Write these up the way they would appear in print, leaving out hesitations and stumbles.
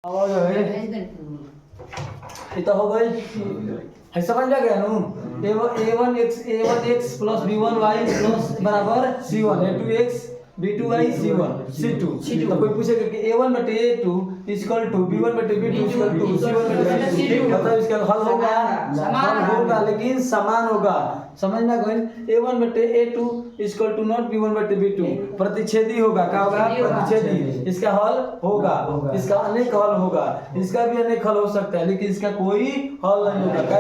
आवाज है इतना हो गई है, समझ में गया नु a1x प्लस b1y प्लस बराबर c1 a2x b2y c1 c2 तो कोई पूछेगा कि a1 बटे a2 इक्वल टू b1 बटे b2 इक्वल टू c1 बटे c2 मतलब इसका हल होगा समान होगा लेकिन समान होगा। समझ में गई a1 बटे a2 equal to not b1 बटे b2 प्रतिच्छेदी होगा। क्या होगा? प्रतिच्छेदी। इसका हल होगा, इसका अनेक हल होगा, इसका भी अनेक हल हो सकता है लेकिन इसका कोई हल नहीं होगा। क्या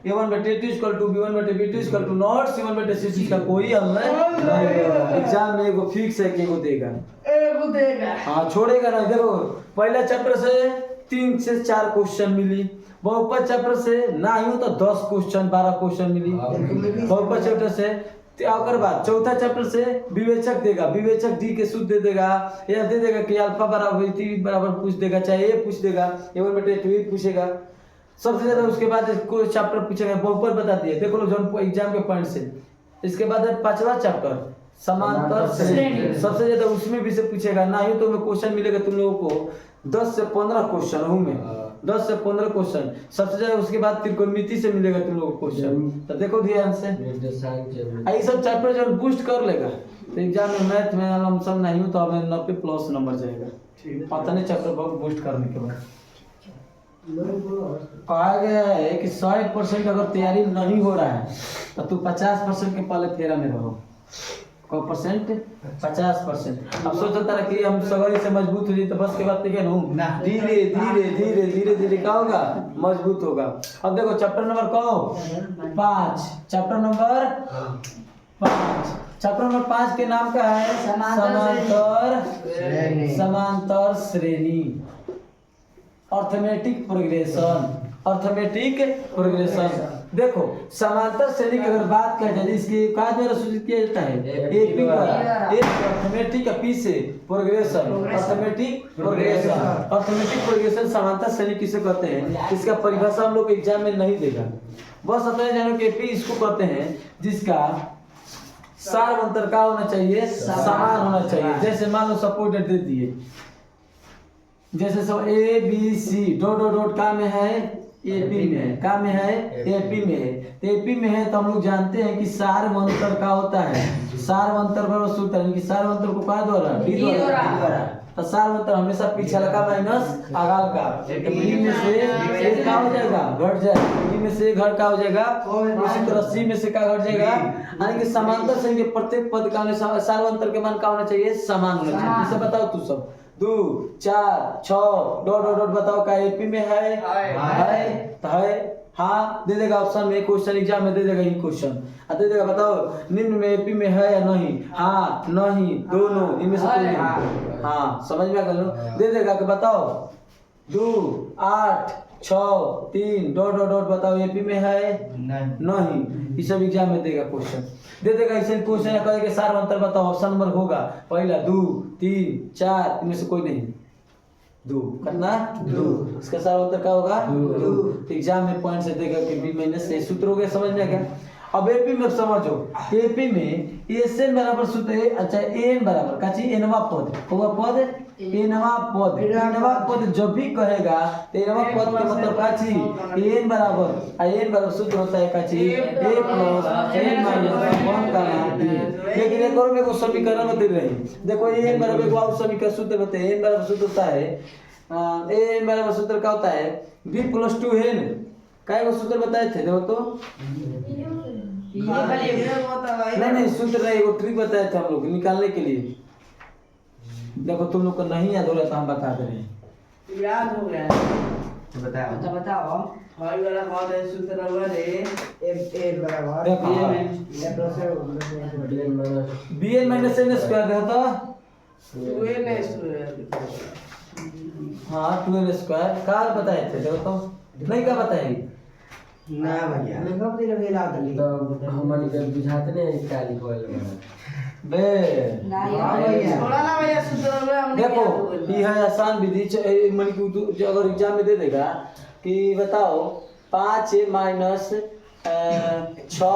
a1 बटे a2 इक्वल टू b1 बटे b2 equal to not c1 बटे c2 इसका कोई हल नहीं होगा। एग्जाम में एगो फिक्स है कि एगो देगा हाँ छोड़ेगा ना। देखो पहला चैप्टर से 3 से 4 क्वेश्चन मिली, बहुपद चैप्टर से ना यूं तो 10 क्वेश्चन 12 क्वेश्चन मिली बहुपद चैप्टर से। अगर बात चौथा चैप्टर से विवेचक देगा, विवेचक डी के सूत्र दे देगा या दे देगा कि अल्फा बराबर टी बराबर पूछ देगा, चाहे ए पूछ देगा a1 बटे a2 पूछेगा सबसे ज्यादा। उसके बाद कोई चैप्टर पूछेगा बहुपद बता दिए, देखो लो जो एग्जाम के पॉइंट से। इसके बाद पांचवा चैप्टर समांतर श्रेणी, सबसे ज्यादा उसमें भी से पूछेगा ना यूं तो में क्वेश्चन मिलेगा तुम लोगों को 10 से 15 क्वेश्चन हूं में 10 से 15 क्वेश्चन सबसे ज्यादा। उसके बाद त्रिकोणमिति से मिलेगा तुम लोगों को क्वेश्चन, तो देखो ध्यान से ये सब चैप्टर जो बूस्ट कर लेगा तो एग्जाम में मैथ में लमसम नहीं हो तो हमें 90 प्लस नंबर जाएगा। पता नहीं चैप्टर बहुत बूस्ट करने के बाद कहा गया है कि 100% अगर तैयारी नहीं हो रहा है तो तू 50% के पहले फेरा में रहो। को परसेंट 50%। अब सोचता है कि हम सगाई से मजबूत हो जाए तो बस के बाद ठीक है ना, धीरे धीरे धीरे धीरे धीरे क्या होगा? मजबूत होगा। अब देखो चैप्टर नंबर कहो 5, चैप्टर नंबर 5, चैप्टर नंबर 5 के नाम का है समांतर श्रेणी, अर्थमेटिक प्रोग्रेशन, अर्थमेटिक प्रोग्रेशन। देखो समांतर श्रेणी की अगर बात करें जाए इसकी कहा द्वारा सूचित किया जाता है एपी द्वारा, अर्थमेटिक का पी से progression, arithmetic progression, arithmetic progression समांतर श्रेणी किसे कहते हैं? इसका परिभाषा हम लोग एग्जाम में नहीं देगा, बस अपने जानो कि एपी इसको कहते हैं जिसका सार अंतर का होना चाहिए, समान होना चाहिए। जैसे मान लो सपोर्ट दे दिए, जैसे सब A B C dot dot dot का में है एपी में है, का में है एपी में है। तो एपी में है तो हम लोग जानते हैं कि सार अंतर का होता है, सार अंतर बराबर सूत्र है कि सार अंतर को का द्वारा डी द्वारा, तो सार अंतर हमेशा पिछला का माइनस आगाल का, तो बी में से ए का हो जाएगा घट जाएगा, बी में से घट का हो जाएगा, उसी तरह सी में से का घट जाएगा। यानी कि समांतर श्रेणी के प्रत्येक पद का सार अंतर के मान का होना चाहिए, समान होना चाहिए। जैसे बताओ तू सब 2 4 6 डॉट डॉट डॉट बताओ का एपी में है तो है हाँ दे देगा ऑप्शन में, क्वेश्चन एग्जाम में दे देगा ये क्वेश्चन दे देगा। बताओ निम्न में एपी में है या नहीं? हाँ नहीं दोनों इनमें से कोई नहीं। हाँ समझ में आ गया दे देगा कि बताओ 2 8 6 3 डॉट डॉट डॉट बताओ एपी में है नहीं, ये सब एग्जाम में देगा क्वेश्चन दे देगा। इसे क्वेश्चन कहेगा सार अंतर बताओ, ऑप्शन नंबर होगा पहला 2 3 4 इनमें से कोई नहीं 2 कितना 2, इसका सार अंतर क्या होगा 2। एग्जाम में पॉइंट से देगा कि बी माइनस ए सूत्र हो गया। समझ में आ गया? अब एपी में समझो, एपी में एन बराबर सूत्र है, अच्छा एन बराबर का चाहिए एनवा पद होगा पद एनवा पद, एनवा पद जब भी कहेगा तो एनवा पद का मतलब का चाहिए एन बराबर, एन बराबर सूत्र होता है का चाहिए ए प्लस एन माइनस 1 का डी। लेकिन एक और में को समीकरण बता रहे हैं, देखो एन बराबर को आप समीकरण सूत्र बताते हैं। एन बराबर सूत्र होता है एन बराबर सूत्र क्या होता है b + 2 है न काय को सूत्र बताए थे देखो तो नहीं सूत्र नहीं, वो ट्रिक बताए थे हम लोग निकालने के लिए। देखो तुम लोग को नहीं याद हो रहा तो हम बता दे रहे हैं। याद हो गया तो बताओ हाई वाला कौन है? सूत्र नंबर है ए बराबर bn माइनस n स्क्वायर रहता 2n स्क्वायर। हाँ 2n स्क्वायर का बताए थे देखो तो नहीं का बताएंगे ना भैया कब दिन भेला दली तो हमन के बुझाते ने का लिखल बे भैया थोड़ा ना भैया सूत्र नंबर हमने देखो ये है आसान विधि मन की जो अगर एग्जाम में दे देगा कि बताओ 5 माइनस 6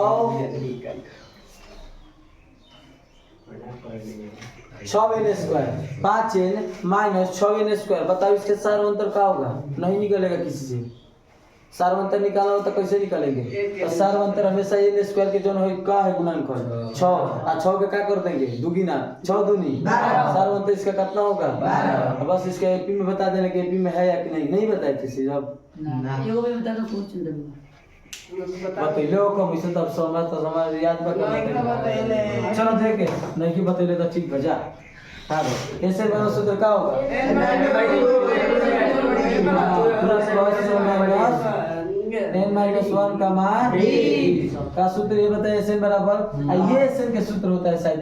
छः square 5n minus 6n square. बताओ इसके सार्वंतर क्या होगा? नहीं निकलेगा किसी से। सार्वंतर निकालना हो तो कैसे निकालेंगे? तो सार्वंतर हमेशा n स्क्वायर के जो है क्या है गुणनफल 6 और 6 के क्या कर देंगे दुगुना 6 दूनी। सार्वंतर इसका कितना होगा? बस इसका एपी में बता देना कि एपी में है या कि नहीं। नहीं बताए किसी जब एगो भी बता दो कुछ दे बतैले हो कम इसे तब समझ याद बता। चलो देखे नहीं कि बतैले तो ठीक बजा। हाँ ऐसे बनो सूत्र क्या होगा? n माइनस 1 का मान का सूत्र ये बताइए एन बराबर ये एन के सूत्र होता है शायद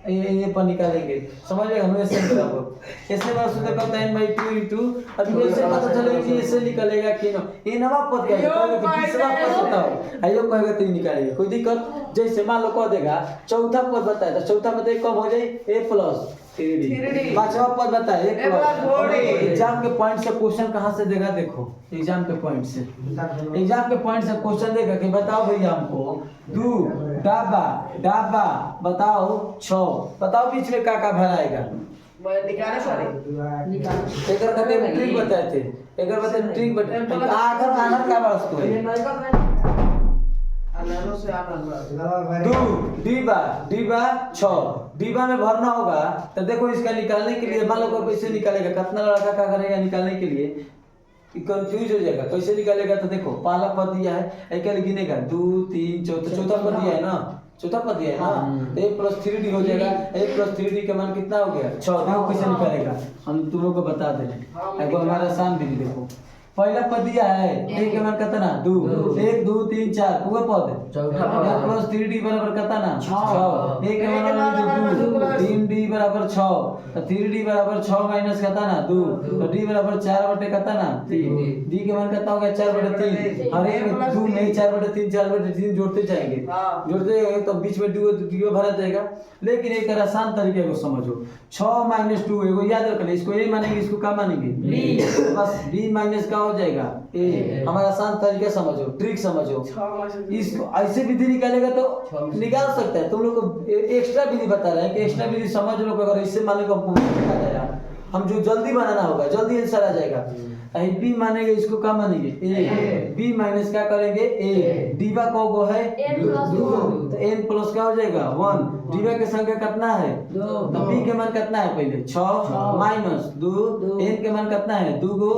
ये पर निकालेंगे समझ में हमें एन बराबर एन बराबर सूत्र का होता है n/2 अभी वैसे पता चलेगा कि एन निकलेगा कि ना ये नवा पद का तीसरा पद बताओ आइयो कहेगा तो निकालेगा कोई दिक्कत। जैसे मान लो कह देगा चौथा पद बताए तो चौथा पद कब हो जाए a प्लस 3d। पांचवा पद बताए a प्लस। एग्जाम के पॉइंट से क्वेश्चन कहां से देगा? देखो एग्जाम के पॉइंट से क्वेश्चन देगा कि बताओ भैया हमको दू डाबा बताओ 6 बताओ बीच में का भराएगा एकर खातिर ट्रिक बताए थे एकर बताए ट्रिक बताए आखर का वस्तु है डिब्बा 6 डिब्बा में भरना होगा। तो देखो इसका निकालने के लिए मान लो कैसे निकालेगा कितना लड़का क्या करेगा निकालने के लिए कंफ्यूज हो जाएगा कैसे निकालेगा। तो देखो पहला पद दिया है एक गिनेगा 2 3 चौथा पद दिया है ना चौथा पद दिया है ना तो a प्लस 3d हो जाएगा। a प्लस 3d का मान कितना हो गया 6। देखो कैसे निकालेगा हम तुम लोग को बता दें। एक हमारा आसान विधि देखो पहला पद दिया है a के मान कितना 2 1 2 3 4 पूरा पद a प्लस 3d बराबर कितना 6 a के मान 2 3d बराबर 6 तो 3d बराबर 6 माइनस कितना 2 तो d बराबर 4 बटे कितना 3 d के मान कितना हो गया 4 बटे 3 हर एक में 2 नहीं 4 बटे 3 4 बटे 3 जोड़ते जाएंगे तो बीच में 2 भरा जाएगा। लेकिन एक आसान तरीके को समझो 6 माइनस 2 एगो याद रखना इसको a मानेंगे इसको क्या मानेंगे b बस b माइनस का हो जाएगा a। हमारा आसान तरीका समझो ट्रिक समझो इसको ऐसे विधि निकालेगा तो निकाल सकता है। तुम लोग को एक्स्ट्रा विधि बता रहे हैं कि एक्स्ट्रा विधि समझ लो अगर इससे माने को हम जो जल्दी बनाना होगा जल्दी आंसर आ जाएगा। बी मानेंगे इसको क्या मानेंगे ए बी माइनस क्या करेंगे ए डीवा को है 2 तो n प्लस क्या हो जाएगा 1 डीवा की संख्या कितना है 2 तो बी के मान कितना है पहले 6 माइनस 2 n के मान कितना है 2 तो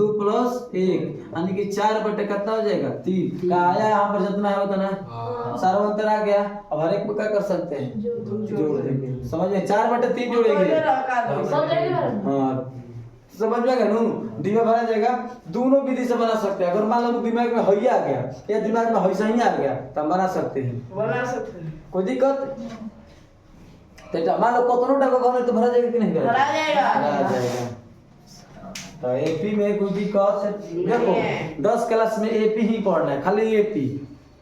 2 प्लस 1 यानी कि 4 बटे कितना हो जाएगा 3 का आया यहाँ पर जितना है उतना सार्वंतर आ गया। अब हर एक को क्या कर सकते हैं जोड़ देंगे समझ में 4 बटे 3 जोड़ेंगे हाँ समझ में गया नू दिमाग भरा जाएगा। दोनों विधि से बना सकते हैं। अगर मान लो दिमाग में हई आ गया या दिमाग में हईसा ही आ गया तो बना सकते हैं कोई दिक्कत। तो मान लो कतनो टाका घर में तो भरा जाएगा कि नहीं भरा जाएगा। तो एपी में कोई दिक्कत देखो 10 क्लास में एपी ही पढ़ना है खाली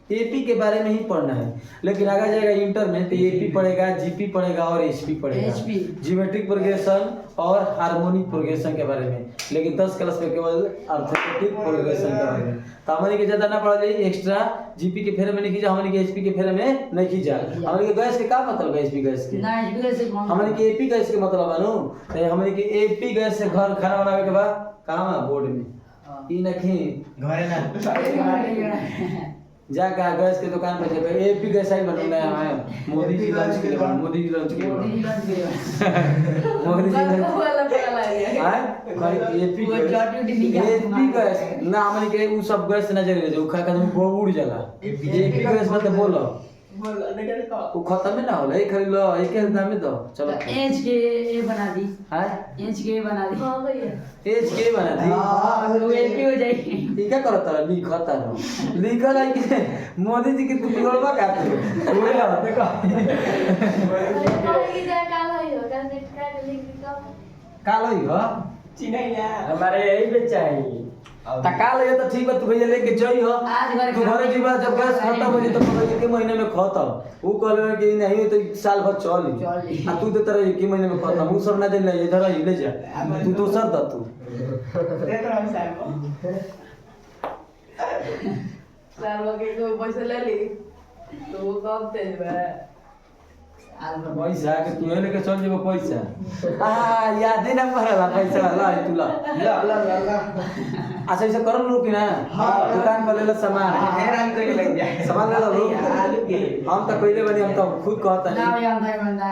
एपी के बारे में ही पढ़ना है। लेकिन आगे जाएगा इंटर में तो एपी पढ़ेगा जीपी पढ़ेगा और एचपी पढ़ेगा ज्योमेट्रिक प्रोग्रेशन और हार्मोनिक प्रोग्रेशन के बारे में। लेकिन 10 क्लास में केवल अर्थमेटिक प्रोग्रेशन के बारे में। तो हमारे के ज्यादा ना पढ़ा जाए एक्स्ट्रा जीपी के फेरे में नहीं कीजिए हमारे के एचपी के फेरे में नहीं कीजिए। हमारे के गैस के क्या मतलब है एचपी गैस के हमारे के एपी गैस के मतलब मानो तो हमारे के एपी गैस से घर खाना बनाने के बाद कहाँ बोर्ड में ई नखी घरे ना जाके गैस के दुकान पे जाके एपी गैस ही बनना है मोदी जी लंच के लिए मोदी जी लंच के लिए मोदी जी एपी गैस ना हमारे के उ सब गैस ना जले जो खा के उड़ जाला एपी गैस मतलब बोलो वो खत्म में ना होला एक खरीद लो एक के दाम में दो चलो एच के ए बना दी हां एच के बना दी हां भैया एच के बना दी हां वो एपी हो जाएगी ठीक है करो तारा लिखता रहो लिखल है कि मोदी जी की तू बिगड़वा का तू ओए ला देखो कालो ही हो चिन्हैया हमारे यही पे चाहिए तकाल है तो ठीक है तू भैया लेके जाई हो तू घरे जीवा जब गैस खत्म हो जाए तो पता एक महीने में खत्म वो कहले कि नहीं तो साल भर चली आ तू तो तेरा एक महीने में खत्म वो सब ना दे ले इधर ही ले जा तू दोसर द तू देख रहा हूं साल के कोई पैसा ले ली तो वो कब तेज है पैसा के तू लेके चल जेबो पैसा याद ही ना पड़ला पैसा ला तुला अच्छा ऐसे करम लो कि ना दुकान पर ले लो सामान हैरान कोई लग जाए सामान ले लो आलू के हम तो कइले बनी हम तो खुद कहता ना नहीं भैया हम बंदा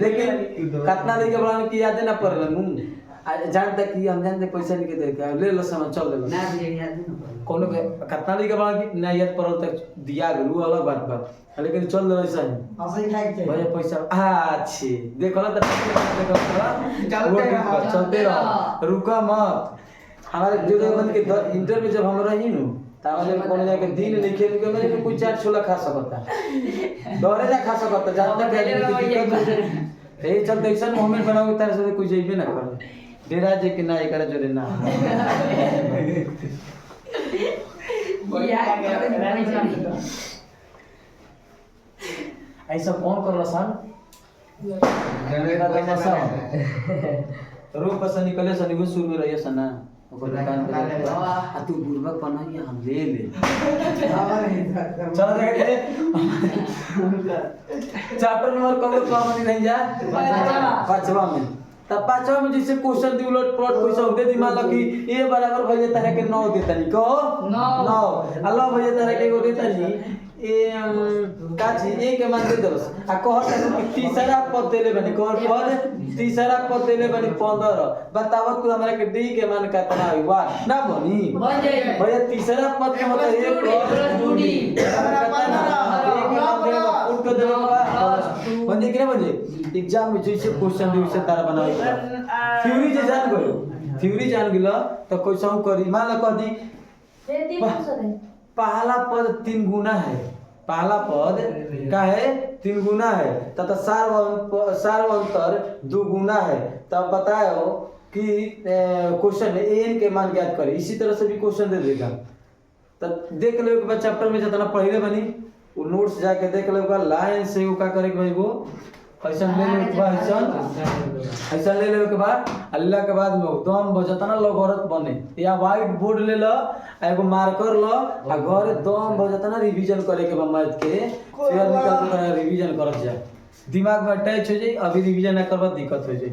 लेकिन कितना लेके बड़ा की याद ना पड़ला नु जानते कि हम जानते पैसा लेके दे के ले लो सामान चल ले लो ना भैया याद नहीं कोनो के कितना लेके बड़ा की ना याद पड़ल तक दिया गेलू अलग बात बा लेकिन चल ले ऐसा ही असली खाई के भैया पैसा अच्छी देखो ना चलते रहो रुका मत हमारे जो मन के इंटर में जब हम रही नु तावले कोने जाके दिन लिखे के मैंने कोई चार छोला खा सकता दौरे ना खा सकता जानता क्या दिक्कत है ए चल ऐसा मोमेंट बनाओगे तारे से कोई जेबे ना करे डेरा जे के ना एकरा जोरे ना ऐसा कौन करला सन रूप से निकले सन वो शुरू में रहिए सन ना ओकर दुकान पे आ तू बुरबक बनाइए हम ले चलो देखे चैप्टर नंबर कब पावनी नहीं जा पांचवा में तब पांचवा में जैसे क्वेश्चन दी उलट पलट क्वेश्चन होते दिमाग लगी ए बराबर भैया तरह के 9 देता नहीं कहो 9 अल्लाह भैया तरह के को देता नहीं ए काची ए के मान दे दस आ कहत कि तीसरा पद देले बनी कौन पद तीसरा पद देले बनी 15 बताओ तू हमरा के डी के मान कितना हुआ ना बनी बन जाए भैया तीसरा पद के मतलब एक बंदे कि ना बंदे एग्जाम में जैसे क्वेश्चन दे वैसे तारा बनावे थ्योरी जे जान गयो थ्योरी जान गेलो तो क्वेश्चन करी मान लो कह दी पहला पद 3 गुना है पहला पद का है 3 गुना है तथा सार्वंतर 2 गुना है तब बताओ कि क्वेश्चन एन के मान ज्ञात करें इसी तरह से भी क्वेश्चन दे देगा तब देख लो एक चैप्टर में जितना पढ़ले बनी वो नोट्स जाके देख लो लाइन से वो का करे भाई वो ऐसा ले लो के बाद ऐसा ले लो के बाद अल्लाह के बाद में दम बजता ना लोगरत बने या व्हाइट बोर्ड ले लो एगो मार्कर लो आ घर दम बजता ना रिवीजन करे के मैथ के फिर निकल के रिवीजन करत जा दिमाग में अटैच हो जाई अभी रिवीजन ना करबा दिक्कत हो जाई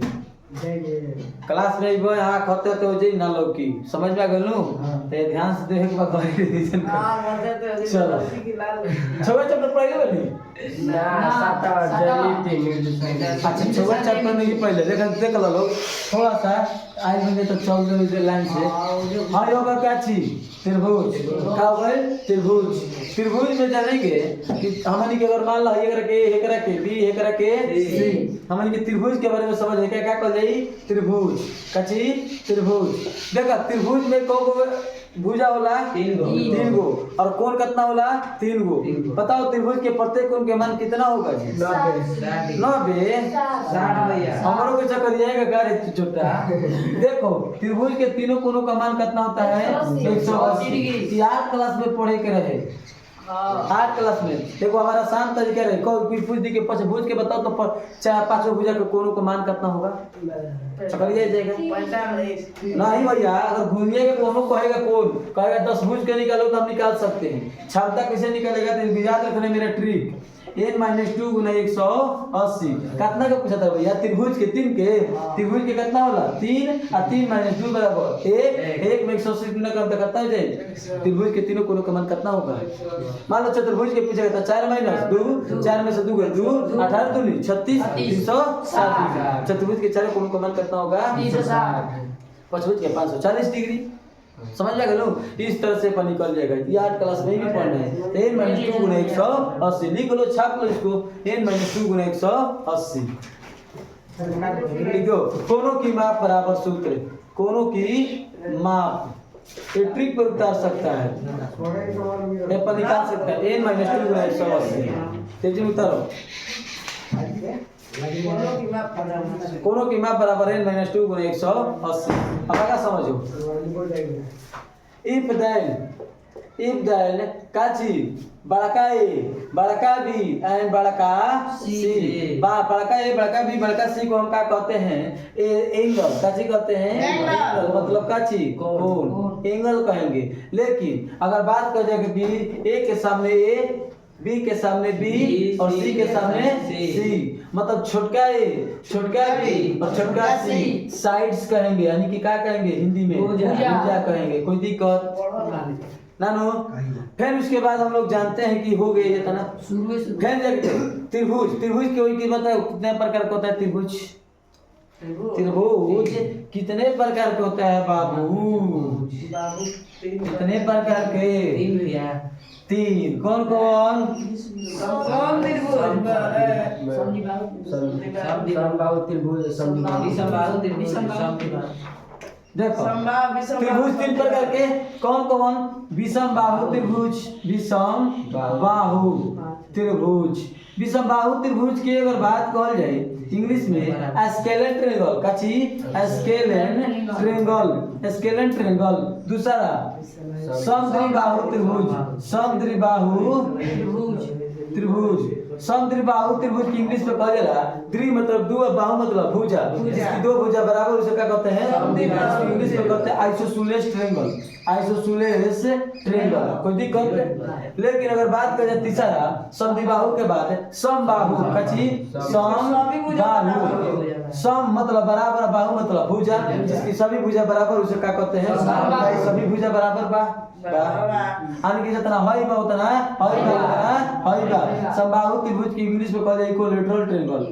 क्लास में वो यहाँ खते तो हो जाई ना लौकी समझ में आ गेलू ते ध्यान से देखे के बाद रिवीजन कर हां मदद तो चलो छवा चैप्टर पढ़ले बनी ना 7 8 जल्दी 3 अच्छा छवा चैप्टर में ही पहले देख लो लोग थोड़ा सा आज बंदे तो चल दे इधर लाइन से हां योगा क्या चीज त्रिभुज का होय त्रिभुज त्रिभुज में जानेंगे कि हमनी के अगर मान लो ये करा के बी ये करा के सी हमनी के त्रिभुज के बारे में समझ है क्या कहल जाई त्रिभुज कची त्रिभुज देखा त्रिभुज में को भुजा होला 3 गो और कोण कितना होला 3 गो बताओ त्रिभुज के प्रत्येक कोण के मान कितना होगा जी 90 60 भैया हमरो के चक्कर जाएगा गाड़ी छोटा देखो त्रिभुज के तीनों कोणों का मान कितना होता है 180 डिग्री 8 क्लास में पढ़े के रहे 8 क्लास में देखो हमारा आसान तरीका रहे कोई पूछ दी के पंचभुज के बताओ तो 4-5 भुजा के कोणों का मान कितना होगा चक्कर जाएगा नहीं भैया अगर घूमिए के कोनो कहेगा कौन कहेगा 10 भुज के निकालो तो हम निकाल सकते हैं क्षमता कैसे निकालेगा तो याद रखना मेरा ट्रिक n - 2 × 180 कितना का पूछा था भैया त्रिभुज के 3 के त्रिभुज के कितना होला 3 और 3 - 2 बराबर 1 में 180 गुना कर तो कितना हो जाए त्रिभुज के तीनों कोणों का मान कितना होगा मान लो चतुर्भुज के पूछा था 4 - 2 4 में से 2 गए 2 18 2 36 360 चतुर्भुज के चारों कोणों का मान कितना होगा 360 पंचभुज के 540 डिग्री समझ में गए इस तरह से अपन निकल जाएगा ये 8 क्लास में भी पढ़ना है n - 2 × 180 लिख लो छाप लो इसको n - 2 × 180 लिखो कोनों की माप बराबर सूत्र कोनों की माप ये ट्रिक पर उतार सकता है ये पर निकाल सकता है n - 2 × 180 तेजी में उतारो कोनों की माप बराबर है n - 2 × 180 अब आगे समझो if then काची बड़का ए बड़का बी एंड बड़का सी बड़का ए बड़का बी बड़का सी को हम क्या कहते हैं एंगल काची कहते हैं एंगल मतलब काची कोण एंगल कहेंगे लेकिन अगर बात कर जाए कि ए के सामने ए बी के सामने बी और सी के सामने सी मतलब छोटका ए, छोटका बी और छोटका सी साइड्स कहेंगे, यानी कि क्या कहेंगे हिंदी में भुजा। भुजा कहेंगे। कोई दिक्कत नानो। फिर उसके बाद हम लोग जानते हैं कि हो गए ये तना शुरू फिर त्रिभुज। त्रिभुज के वही की बताओ कितने प्रकार का होता है त्रिभुज? त्रिभुज कितने प्रकार के होता है बाबू? कितने प्रकार के? तीन। कौन कौन? देखो त्रिभुज तीन प्रकार के कौन कौन? विषम बाहु त्रिभुज, विषम बाहु त्रिभुज। विषम बाहु त्रिभुज की अगर बात कहल जाए इंग्लिश में स्केलेन ट्रायंगल, काची स्केलेन ट्रायंगल, स्केलेन ट्रायंगल। दूसरा समद्विबाहु त्रिभुज, समद्विबाहु त्रिभुज। समद्विबाहु त्रिभुज की इंग्लिश में कहा जाला द्वि मतलब दो, बाहु मतलब भुजा, जिसकी दो भुजा बराबर उसे क्या कहते हैं? इंग्लिश में कहते हैं आइसोसेलेस ट्रायंगल, आइसोसेलेस ट्रायंगल। कोई दिक्कत? लेकिन अगर बात करें तीसरा समद्विबाहु के बाद समबाहु, काची समबाहु। सम मतलब बराबर, बाहु मतलब भुजा, जिसकी सभी भुजा बराबर उसे क्या कहते हैं? सभी भुजा बराबर बा यानी कि जितना हाई बा उतना हाई बा उतना हाई बा। समबाहु त्रिभुज की इंग्लिश में कहते हैं इक्विलैटरल ट्रायंगल,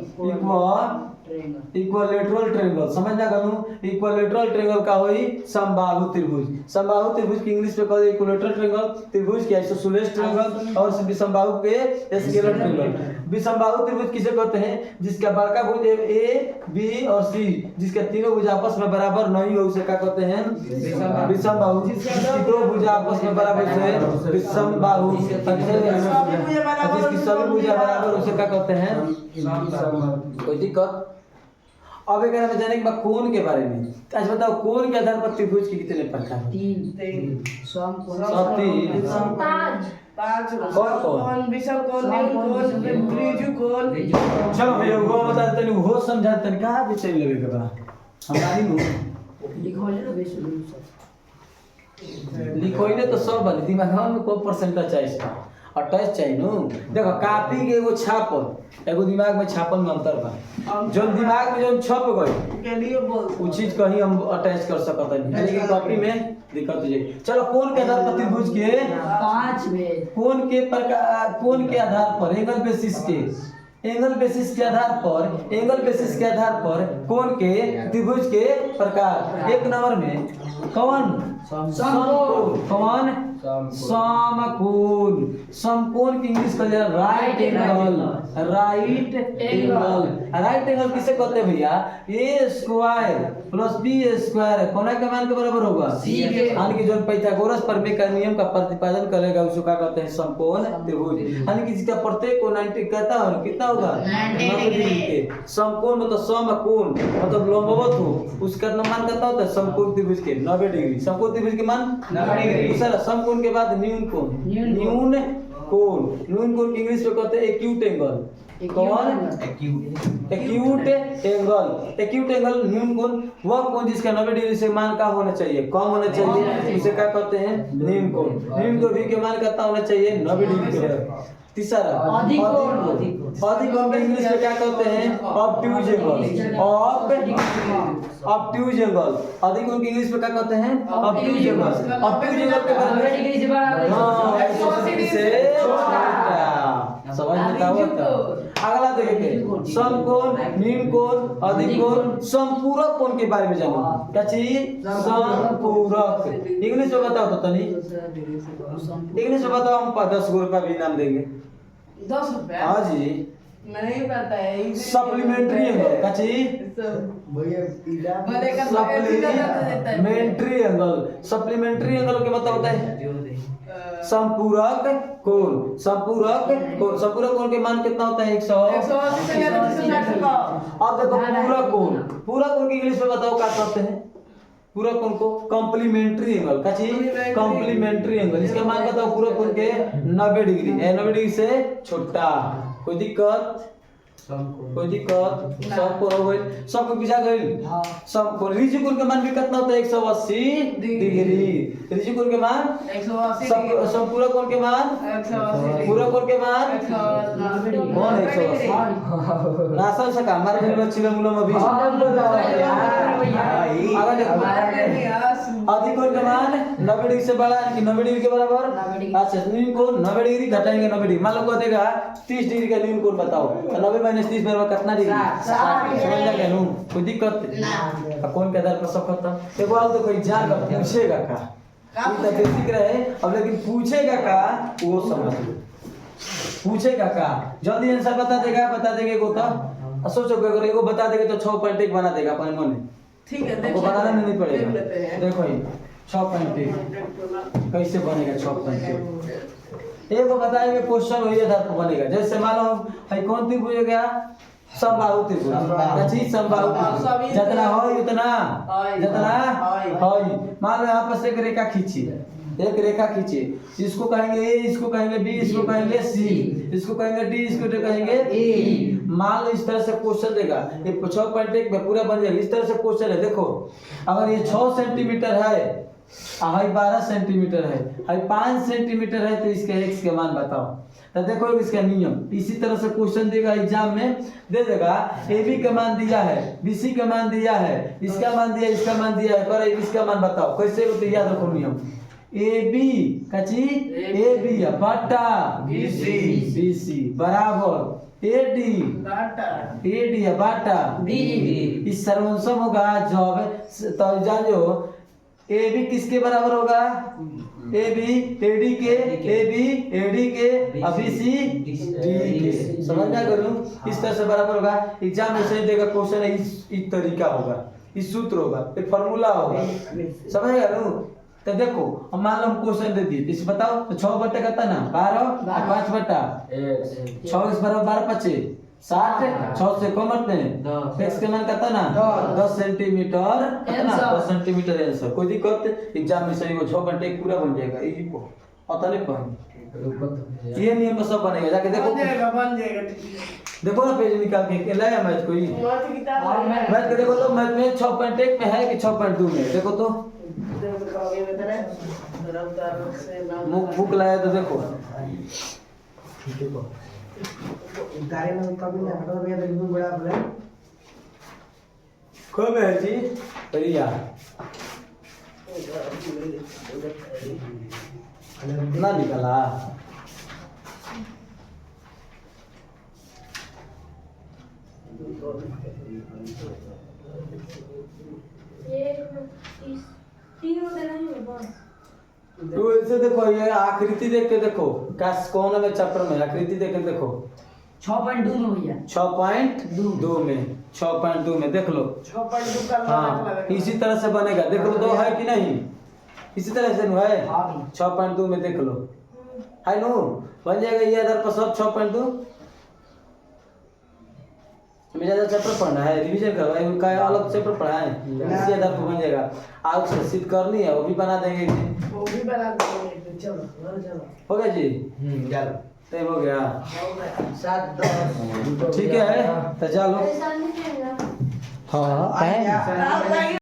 इक्विलैटरल ट्रायंगल। समझना गनु इक्विलैटरल ट्रायंगल का होई समबाहु त्रिभुज। समबाहु त्रिभुज की इंग्लिश में कहते हैं इक्विलैटरल ट्रायंगल, त्रिभुज की आइसोसेलेस ट्रायंगल और विषमबाहु के स्केलर ट्रायंगल। विषमबाहु त्रिभुज किसे कहते हैं? जिसका बड़का भुज ए बी और सी, जिसके तीनों भुजा आपस में बराबर नहीं हो उसे क्या कहते हैं? विषमबाहु। जिसकी दो भुजा आपस में बराबर से विषमबाहु, जिसकी सभी भुजा बराबर उसे क्या कहते हैं? कोई दिक्कत? अब एक में जाने के बाद कोण के बारे में आज बताओ, कोण के आधार पर त्रिभुज के कितने प्रकार हैं? तीन। चलो भैया वो बता देते नहीं, वो समझा देते कहाँ भी चल लेवे के बा हमारी नु लिखोइले तो सब बने दिमाग में को परसेंटेज चाहिए और टच चाहिए नु। देखो कॉपी के एगो छापल एगो दिमाग में छापल में अंतर बा। जो दिमाग में जो छप गई वो चीज कहीं हम अटैच कर सकत नहीं, लेकिन कॉपी में दिक्कत हो जाए। चलो कोण के आधार पर त्रिभुज के 5 में कोण के प्रकार, कोण के आधार पर एंगल बेसिस के, एंगल बेसिस के आधार पर, एंगल बेसिस के आधार पर कोण के त्रिभुज के प्रकार। एक नंबर में कौन? समकोण। कौन? समकोण। समकोण की इंग्लिश का right angle, right angle. Right angle किसे कहते हैं भैया? ए स्क्वायर प्लस बी स्क्वायर कोना के मान के बराबर होगा सी के। यानी कि जो पाइथागोरस प्रमेय का नियम का प्रतिपादन करेगा उसको क्या कहते हैं? समकोण त्रिभुज। यानी कि जिसका प्रत्येक कोण 90 कहता है कितना होगा? 90 डिग्री के। समकोण मतलब समकोण मतलब लंबवत हो, उसका मान कितना होता है? समकोण त्रिभुज के 90 डिग्री। समकोण त्रिभुज के मान 90 डिग्री। दूसरा समकोण के बाद न्यून कोण, न्यून कोण। न्यून कोण की इंग्लिश में कहते हैं एक्यूट एंगल। कौन? Acute angle. एक्यूट एंगल न्यून कोण वह कोण जिसका 90 डिग्री से मान का होना चाहिए? कम होना चाहिए, इसे क्या कहते हैं? न्यून कोण। न्यून कोण भी के मान कितना होना चाहिए? 90 डिग्री के। तीसरा अधिक कोण। अधिक कोण के इंग्लिश में क्या कहते हैं? Obtuse angle. Obtuse angle. अधिक कोण की इंग्लिश में क्या कहते हैं? Obtuse angle. ऑब्ट्यूज एंगल के बारे में डिग्री से बराबर हां 180 से छोटा। समझ में आता है? अगला देखेंगे समकोण, न्यून कोण, अधिक कोण, समपूरक कोण के बारे में जानो। क्या चीज? समपूरक। इंग्लिश में बताओ तो तनी, इंग्लिश में बताओ, हम 10 रुपया भी इनाम देंगे। 10 रुपया? हाँ जी। नहीं पता है। सप्लीमेंट्री एंगल का चीज? Supplementary angle. सप्लीमेंट्री एंगल के मतलब होता है संपूरक कोण। संपूरक कोण, संपूरक कोण के मान कितना होता है? 180 से 360 का। अब देखो पूरक कोण, पूरक कोण की इंग्लिश में बताओ क्या कहते हैं? पूरक कोण को कॉम्प्लीमेंट्री एंगल का चीज? Complementary angle. इसका मान बताओ पूरक कोण के 90 डिग्री है, 90 डिग्री से छोटा। कोई दिक्कत? कोई दिक्कत सब पूरा हो गई सबको पीछा गई हाँ सब को ऋषि कोण के मान भी कितना होता है 180 डिग्री ऋषि कोण के मान 180 सब सब पूरा कोण के मान 180 पूरा कोण के मान कौन 180 नासा से काम मार में बच्ची में मुलो में भी आगे देखो आदि कोण के मान 90 डिग्री से बड़ा कि 90 डिग्री के बराबर 90 डिग्री। अच्छा न्यून कोण 90 डिग्री घटाएंगे 90 डिग्री मान लो को देगा 30 डिग्री का न्यून कोण बताओ तो 90 - 30 बराबर कितना डिग्री 60 समझ लगे नु कोई दिक्कत ना। कौन के आधार पर सब खत्म देखो आज तो कोई जान कर पूछेगा का ये तो बेसिक रहे अब लेकिन पूछेगा का वो समझ लो पूछेगा का जल्दी आंसर बता देंगे को तो सोचो कि अगर एगो बता देंगे तो 6.1 बना देगा अपने मन में ठीक है आपको बनाना नहीं देख पड़ेगा लेते हैं देखो ये 6.1 कैसे बनेगा 6.1 एगो बताएंगे क्वेश्चन वही आधार पर बनेगा जैसे मान लो भाई कौन त्रिभुज त्रिभुज गया समबाहु त्रिभुज अच्छी समबाहु त्रिभुज जितना हो उतना जितना हो मान लो यहाँ पर से एक रेखा खींची एक रेखा खींचे इसको कहेंगे ए इसको कहेंगे बी इसको कहेंगे सी इसको कहेंगे डी इसको कहेंगे ई मान लो इस तरह से क्वेश्चन देगा ये 6.1 में पूरा बन जाएगा इस तरह से क्वेश्चन है देखो अगर ये 6 सेंटीमीटर है हाई 12 सेंटीमीटर है हाई 5 सेंटीमीटर है तो इसका x के मान बताओ तो देखो इसका नियम इसी तरह से क्वेश्चन देगा एग्जाम में दे देगा AB का मान दिया है BC का मान दिया है इसका मान दिया इसका मान दिया है पर इसका मान बताओ कैसे तो याद रखो नियम AB कची AB बटा BC बराबर AD बटा इस सर्वंशम होगा जब तो जानो AB किसके बराबर होगा AB AD के BC D के समझना करूं इस तरह से बराबर होगा एग्जाम में सही देगा क्वेश्चन है इस तरीका होगा इस सूत्र होगा एक फार्मूला होगा समझ गए नु तो देखो हम मान लो हम क्वेश्चन दे दिए इस बताओ तो 6 बटा कितना ना 12 और 5 बटा 6 इस बराबर 5 60 6 से कम करते हैं x के मान कितना ना 10 सेंटीमीटर कितना 10 सेंटीमीटर आंसर कोई दिक्कत एग्जाम में सही हो 6.1 पूरा बन जाएगा यही को पता नहीं पर ये नियम में सब बनेगा जाके देखो बन जाएगा ठीक है देखो ना पेज निकाल के लाया मैथ कोई मत किताब मैथ के देखो तो मैथ में 6.1 में है कि 6.2 में देखो तो बुक लाया तो देखो गाड़ी में कभी ना हटो गया तो एकदम बड़ा बड़ा कब है जी भैया ना निकला तो ऐसे देखो ये आकृति देख के देखो काश कौन में चैप्टर में आकृति देख के देखो 6.2 में भैया 6.2 में 6.2 में देख लो 6.2 का हाँ इसी तरह से बनेगा देख लो तो है कि नहीं इसी तरह से है हाँ 6.2 में देख लो है नो बन जाएगा ये आधार पर सब 6.2 हमें ज्यादा चैप्टर पढ़ना है रिवीजन करवाए उनका अलग चैप्टर पढ़ा है इसी आधार पर बन जाएगा आज से सिद्ध करनी है वो भी बना देंगे वो भी बना देंगे चलो हो गया जी चलो टाइम हो गया 7 10 ठीक है तो चलो हाँ